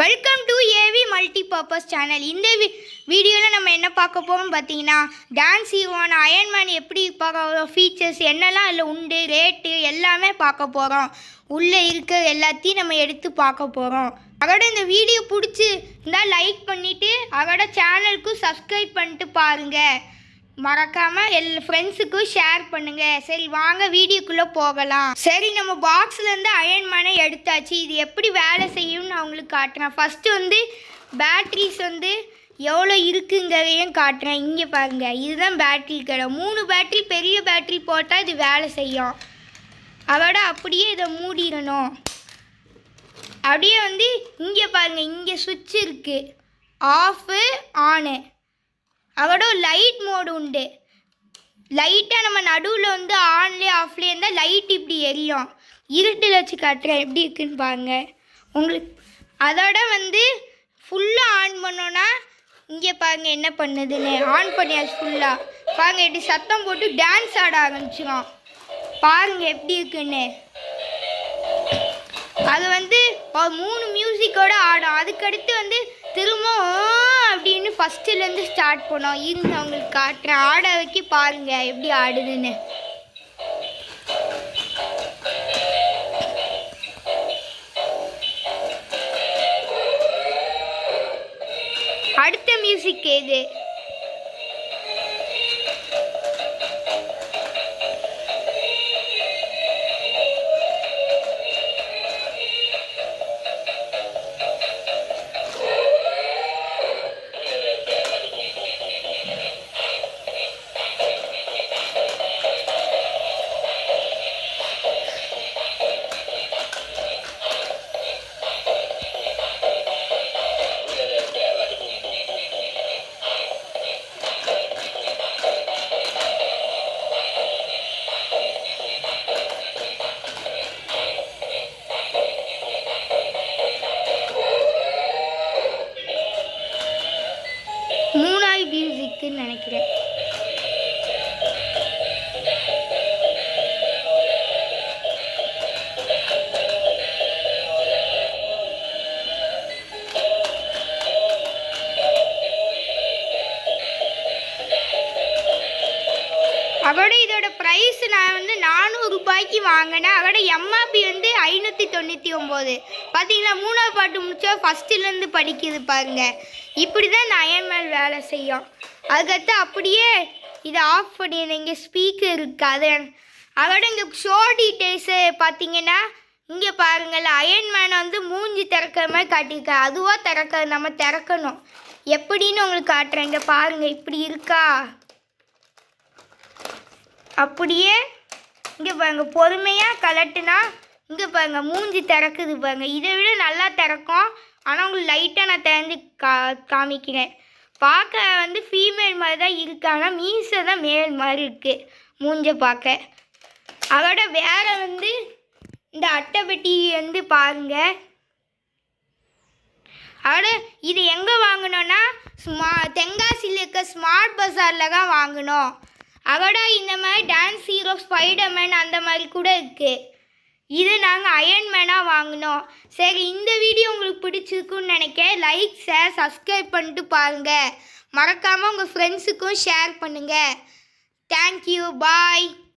Welcome to AV multipurpose channel. இந்த வீடியோவில் நம்ம என்ன பார்க்க போகிறோம் பார்த்தீங்கன்னா, டான்ஸ் ஹீரோவான அயன்மேன் எப்படி பார்க்க ஃபீச்சர்ஸ் என்னெல்லாம் அதில் உண்டு, ரேட்டு எல்லாமே பார்க்க போகிறோம். உள்ளே இருக்க எல்லாத்தையும் நம்ம எடுத்து பார்க்க போகிறோம். அதோட இந்த வீடியோ பிடிச்சிருந்தால் லைக் பண்ணிவிட்டு அதோட சேனலுக்கும் சப்ஸ்கிரைப் பண்ணிட்டு பாருங்கள். மறக்காமல் ஃப்ரெண்ட்ஸுக்கும் ஷேர் பண்ணுங்கள். சரி வாங்க வீடியோக்குள்ளே போகலாம். சரி, நம்ம பாக்ஸ்லேருந்து அயன்மேனை எடுத்தாச்சு. இது எப்படி வேலை செய்யும்னு நான் உங்களுக்கு காட்டுறேன். ஃபஸ்ட்டு பேட்ரிஸ் எவ்வளோ இருக்குங்கிறதையும் காட்டுறேன். இங்கே பாருங்கள், இதுதான் பேட்ரி கடை. 3 பேட்ரி, பெரிய பேட்ரி போட்டால் இது வேலை செய்யும். அதோட அப்படியே இதை மூடிடணும். அப்படியே இங்கே பாருங்கள், இங்கே சுவிட்ச் இருக்குது, ஆஃபு ஆனு. அதோட லைட் மோடு உண்டு. லைட்டாக நம்ம நடுவில் ஆன்லேயே ஆஃப்லேயே இருந்தால் லைட் இப்படி எரியும். இருட்டில் வச்சு காட்டுறேன் எப்படி இருக்குன்னு பாருங்கள் உங்களுக்கு. அதோட ஃபுல்லாக ஆன் பண்ணோன்னா இங்கே பாருங்கள் என்ன பண்ணுதுன்னு. ஆன் பண்ணியாச்சு ஃபுல்லாக. பாருங்கள் எப்படி சத்தம் போட்டு டான்ஸ் ஆட ஆரம்பிச்சிடும். பாருங்கள் எப்படி இருக்குன்னு. அது ஒரு 3 மியூசிக்கோடு ஆடும். அதுக்கடுத்து திரும்ப அப்படின்னு ஃபஸ்ட்டுலேருந்து ஸ்டார்ட் பண்ணோம். இருந்து அவங்களுக்கு காட்டுறேன். ஆட வைக்க பாருங்கள் எப்படி ஆடுதுன்னு. அடுத்த மியூசிக் இது. மியூசிக்குன்னு நினைக்கிறேன். அதோட இதோட ப்ரைஸ் நான் 400 ரூபாய்க்கு வாங்கினேன். அதோட எம்ஆர்பி 599. பார்த்தீங்களா, 3ஆவது பாட்டு முடிச்சா ஃபஸ்ட்டுலேருந்து படிக்குது பாருங்கள். இப்படி தான் இந்த அயன்மேன் வேலை செய்யும். அதுக்கடுத்து அப்படியே இதை ஆஃப் பண்ணிடுறேன். இங்கே ஸ்பீக்கர் இருக்காது. அதோட இங்கே ஷோ டீட்டெயில்ஸு பார்த்தீங்கன்னா இங்கே பாருங்கள், அயன்மேனை மூஞ்சி திறக்கிற மாதிரி காட்டியிருக்கேன். அதுவாக திறக்க நம்ம திறக்கணும். எப்படின்னு உங்களுக்கு காட்டுறேன். இங்கே பாருங்கள் இப்படி இருக்கா. அப்படியே இங்கே பாருங்கள், பொறுமையாக கலட்டுனா இங்கே பாருங்கள் மூஞ்சி திறக்குது பாருங்கள். இதை விட நல்லா திறக்கும். ஆனால் உங்களுக்கு லைட்டாக நான் திறந்து காமிக்கிறேன். பார்க்க ஃபீமேல் மாதிரி தான் இருக்குது. ஆனால் மீசை தான் மேல் மாதிரி இருக்குது மூஞ்சை பார்க்க. அதோட வேறு இந்த அட்டைப்பெட்டி பாருங்கள். அதோட இது எங்கே வாங்கினோன்னா தென்காசியில் இருக்க ஸ்மார்ட் பஸாரில் தான் வாங்கினோம். அதோட இந்த மாதிரி டான்ஸ் ஹீரோ, ஸ்பைடர்மேன் அந்த மாதிரி கூட இருக்குது. இது நாங்கள் அயன்மேனாக வாங்கினோம். சரி, இந்த வீடியோ உங்களுக்கு பிடிச்சிருக்குன்னு நினைக்கிறேன். லைக், ஷேர், சப்ஸ்கிரைப் பண்ணிட்டு பாருங்கள். மறக்காமல் உங்கள் ஃப்ரெண்ட்ஸுக்கும் ஷேர் பண்ணுங்கள். தேங்க்யூ, பாய்.